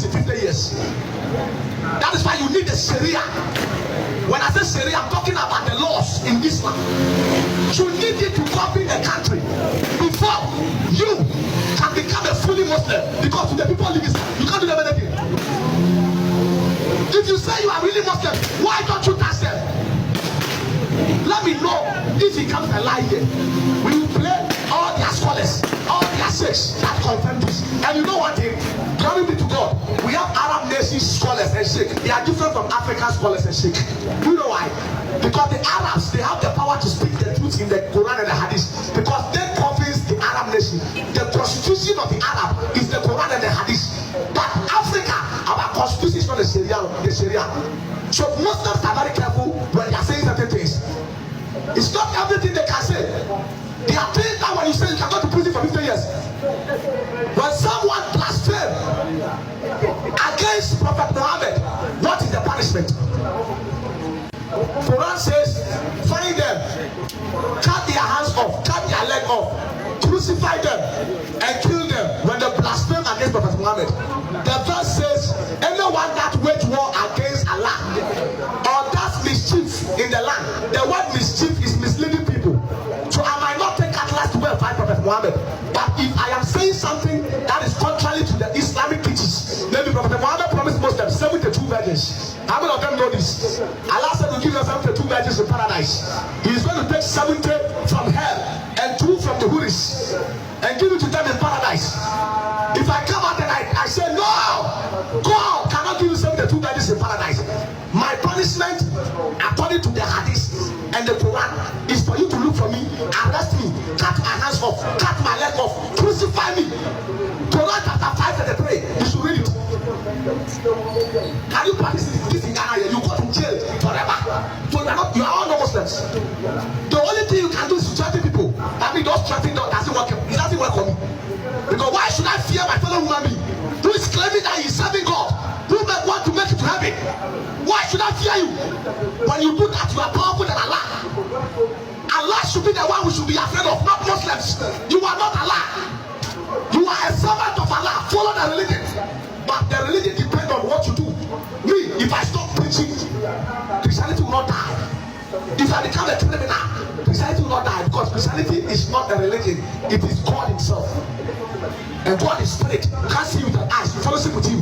in 50 years. That is why you need the Sharia. When I say Sharia, I'm talking about the laws in Islam. You need it to govern the country before you can become a fully Muslim. Because to the people living Islam, you can't do them anything. If you say you are really Muslim, why don't you touch them? Let me know if he comes alive here. We will play all their scholars, all their sheikhs that confirm this. And you know what thing? Glory be to God. We have Arab nation scholars and sheikhs. They are different from African scholars and sheikhs. Do you know why? Because the Arabs, they have the power to speak the truth in the Quran and the Hadith. Because they convince the Arab nation. The constitution of the Arab is the Quran and the Hadith. But Africa, our constitution is not the Sharia. So Muslims are very careful when they are saying certain things. It's not everything they can say. There are things that when you say you can go to prison for 50 years. When someone blasphemes against Prophet Muhammad, what is the punishment? Quran says, find them, cut their hands off, cut their leg off, crucify them, and kill them when they blaspheme against Prophet Muhammad. The verse says, anyone that wage war against Allah or does mischief in the land, the word mischief is misleading people. So I might not take Atlas to go and fight Prophet Muhammad. But if I am saying something that is contrary to the Islamic teachings, maybe Prophet Muhammad promised Muslims 72 virgins. How many of them know this? Allah said to give them 72 virgins in paradise. He is going to take 70 from hell and 2 from the Huris and give it to them in paradise. If I come out and I say, no, God cannot give you 72 virgins in paradise. My punishment, according to the Hadith and the Quran, is for you to look for me, arrest me, cut my hands off, cut my leg off, crucify me. Quran chapter 5 and 3, you should read it. Can you practice this in Ghana? You go to jail forever. So you are all no Muslims. The only thing you can do is to threaten people. I mean, those threatening doesn't work. It doesn't work for me. Because why should I fear my fellow human being who is claiming that he is serving God, who may want to make it to heaven? Why should I fear you? When you do that, you are powerful than Allah. Allah should be the one we should be afraid of, not Muslims. You are not Allah. You are a servant of Allah. Follow the religion. But the religion depends on what you do. Me, if I stop preaching, Christianity will not die. If I become a criminal, Christianity will not die. Because Christianity is not a religion. It is God himself. And God is spirit. You can't see with your eyes. You fellowship with him.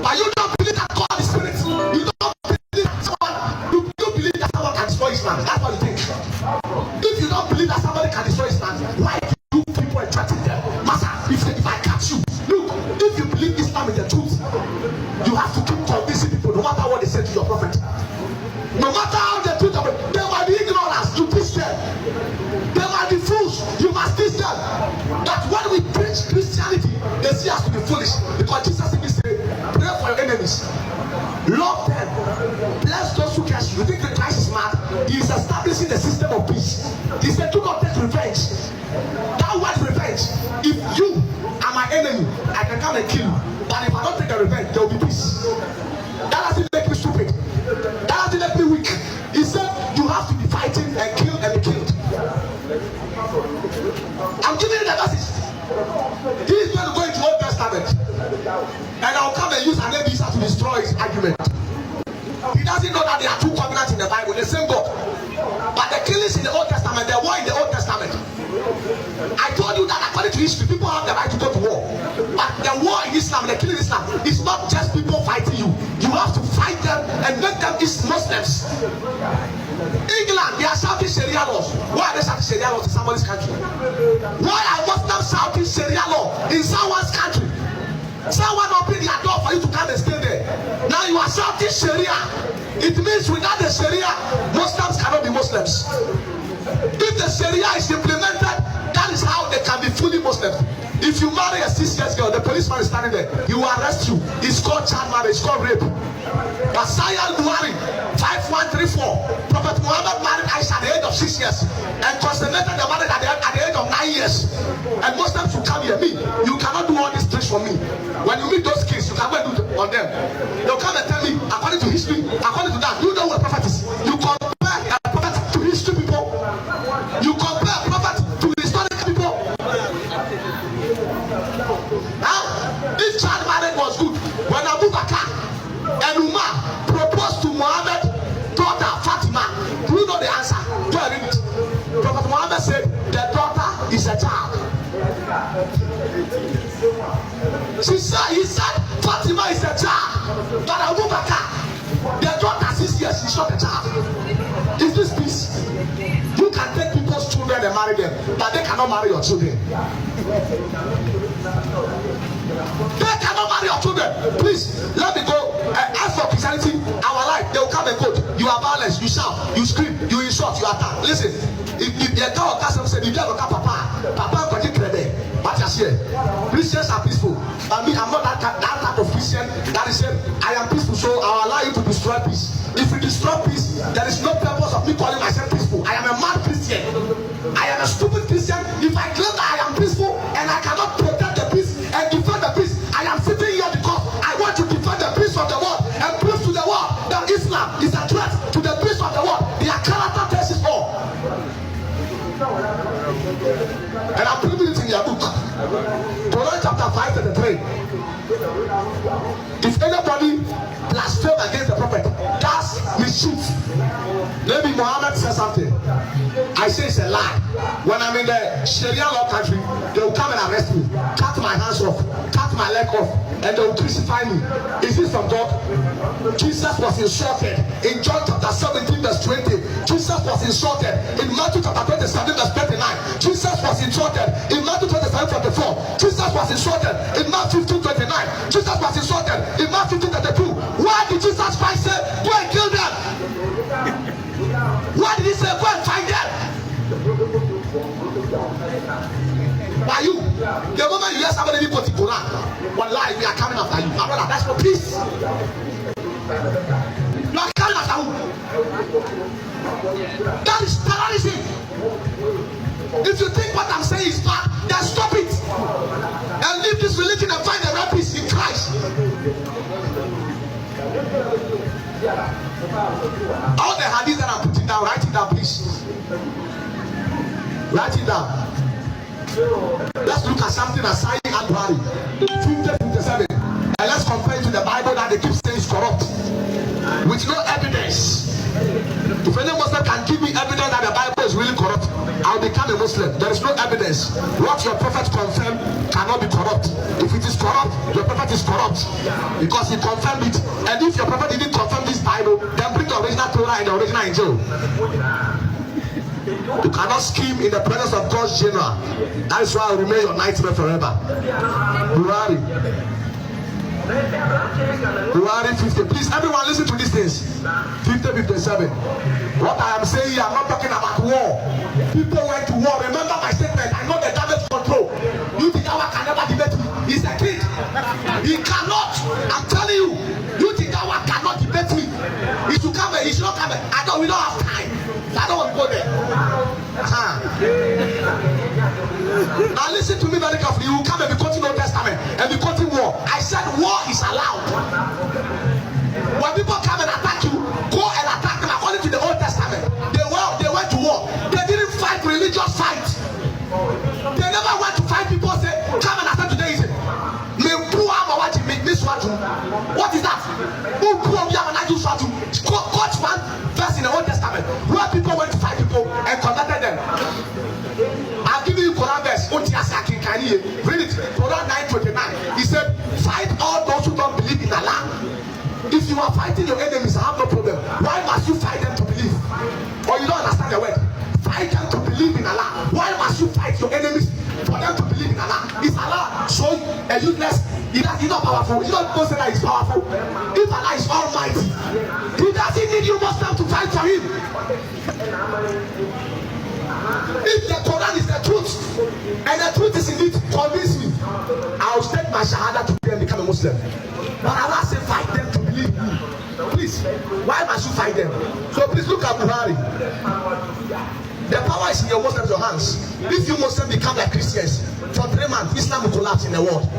But you don't believe that God is spirit. You don't believe that someone, you believe that someone can destroy Islam. That's what you think. If you don't believe that somebody can destroy Islam, why do you people and threaten them? Master, if I catch you, look, if you believe Islam is the truth, you have to keep convincing people no matter what they say to your prophet. No matter how they treat them, there might be ignorance, you teach them. There might be fools, you must teach them. That when we preach Christianity, they see us to be foolish. Because Jesus said, pray for your enemies. Love them. Bless those who curse you. You think the Christ is mad? He is establishing the system of peace. He said, do not take revenge. That word revenge. If you are my enemy, I can come and kill you. But if I don't take the revenge, there will be peace. That doesn't make me stupid. That doesn't make me weak. He said, you have to be fighting and kill and be killed. I'm giving you the message. He is going to go into Old Testament. And I'll come and use an Ebenezer to destroy his argument. He doesn't know that there are 2 covenants in the Bible, the same God. But the killings in the Old Testament, the war in the Old Testament. I told you that according to history, people have the right to go to war. But the war in Islam, the killing in Islam, is not just people fighting you. You have to fight them and make them Muslims. England, they are shouting Sharia laws. Why are they shouting Sharia laws in somebody's country? Why are Muslims shouting Sharia law in someone's country? Someone opened their door for you to come and stay there. Now you are shouting Sharia. It means without the Sharia, Muslims cannot be Muslims. If the Sharia is implemented, that is how they can be fully Muslims. If you marry a 6 years girl, the policeman is standing there. He will arrest you. It's called child marriage. It's called rape. But Sayyid Buhari, 5134, Prophet Muhammad married Aisha at the age of 6 years and consummated the marriage at the age of 9 years. And Muslims will come here. Me, you cannot do all these things for me. When you meet those kids, you cannot do it on them. They'll come and tell me, according to history, according to that, you know what a prophet is. You compare a prophet to history people. You compare a prophet to historical people. Now, this child marriage life was good. When Abu Bakr and Umar proposed to Muhammad's daughter Fatima, do you know the answer? Go and read it. Prophet Muhammad said, the daughter is a child. He said, Fatima is a child. But Abu Bakr, the daughter 6 years, she's not a child. Is this peace? You can take people's children and marry them, but they cannot marry your children. They cannot marry your children. Please, let me go. As for Christianity, our life, they will come and quote. You are violent, you shout, you scream, you insult, you attack. Listen, if the cow custom said, if you have a papa can get credit. What you say? Christians are peaceful. I mean, I'm not that type of Christian that is saying, I am peaceful, so I will allow you to destroy peace. If we destroy peace, there is no purpose of me calling myself peaceful. I am a mad Christian. I am a stupid Christian. If I claim that I am peaceful and I cannot protect the peace and defend the peace, I am sitting here because I want to defend the peace of the world and prove to the world that Islam is a threat to the peace of the world. Their character tells it all. And I'm putting it in your book. Quran chapter 5:33. If anybody blaspheme against the prophet, that's mischief. Maybe Muhammad said something. I say it's a lie. When I'm in the Sharia law country, they will come and arrest me, cut my hands off, cut my leg off, and they will crucify me. Is this from God? Jesus was insulted in John chapter 17 verse 20. Jesus was insulted in Matthew chapter 27 verse 39. Jesus was insulted in Matthew 27 44. Jesus was insulted in Mark 15:29. Jesus was insulted in Mark 15:32. Why did Jesus Christ say, go and kill them? Why did he say, go and find them? Why you? The moment you hear somebody be put in Quran, one lie, we are coming after you. My brother, that's for peace. You are coming after who? That is terrorism. If you think what I'm saying is bad, then stop it and leave this religion and find the right peace in Christ. All the hadiths that I'm putting down, write it down, please. Write it down. Let's look at something as Sahih Al-Bukhari 50:57, and let's compare it to the Bible that they keep saying is corrupt with no evidence. If any Muslim can give me evidence that the Bible is really corrupt, I'll become a Muslim. There is no evidence. What your prophet confirmed cannot be corrupt. If it is corrupt, your prophet is corrupt because he confirmed it. And if your prophet didn't confirm this Bible, then bring the original Torah and the original Injil. You cannot scheme in the presence of God's general. That is why I will remain your nightmare forever. Buhari 50. Please, everyone, listen to these things. 50:57. What I am saying here, I'm not talking about war. People went to war. Remember my statement. I know the damage control. You think Awa can never debate me? He's a kid. He cannot. I'm telling you. You think Awa cannot debate me? He should come. He should not come. We don't have time. I don't want to go there. Now listen to me very carefully. You will come and be quoting Old Testament and be quoting war. I said war is allowed. When people come and attack you, go and attack them according to the Old Testament. They went to war. They didn't fight religious fight. They never went to fight people say, come and attack today. What is that? Quote one verse in the Old Testament where people went to fight people and conducted them. I'll give you Quran verse. Read it. Quran 9:29. He said, fight all those who don't believe in Allah. If you are fighting your enemies, I have no problem. Why must you fight them to believe? Or you don't understand the word. Fight them to believe in Allah. Why must you fight your enemies for them to believe in Allah? Is Allah so useless? He's not powerful. You don't say that he's powerful. If Allah is almighty, he doesn't need you Muslim to fight for him. If the Quran is the truth, and the truth is indeed, convince me, I'll take my shahada to be and become a Muslim. But Allah said fight them to believe me. Please, why must you fight them? So please look at Buhari. The power is in your Muslims' hands. If you Muslims become like Christians, for 3 months, Islam will collapse in the world.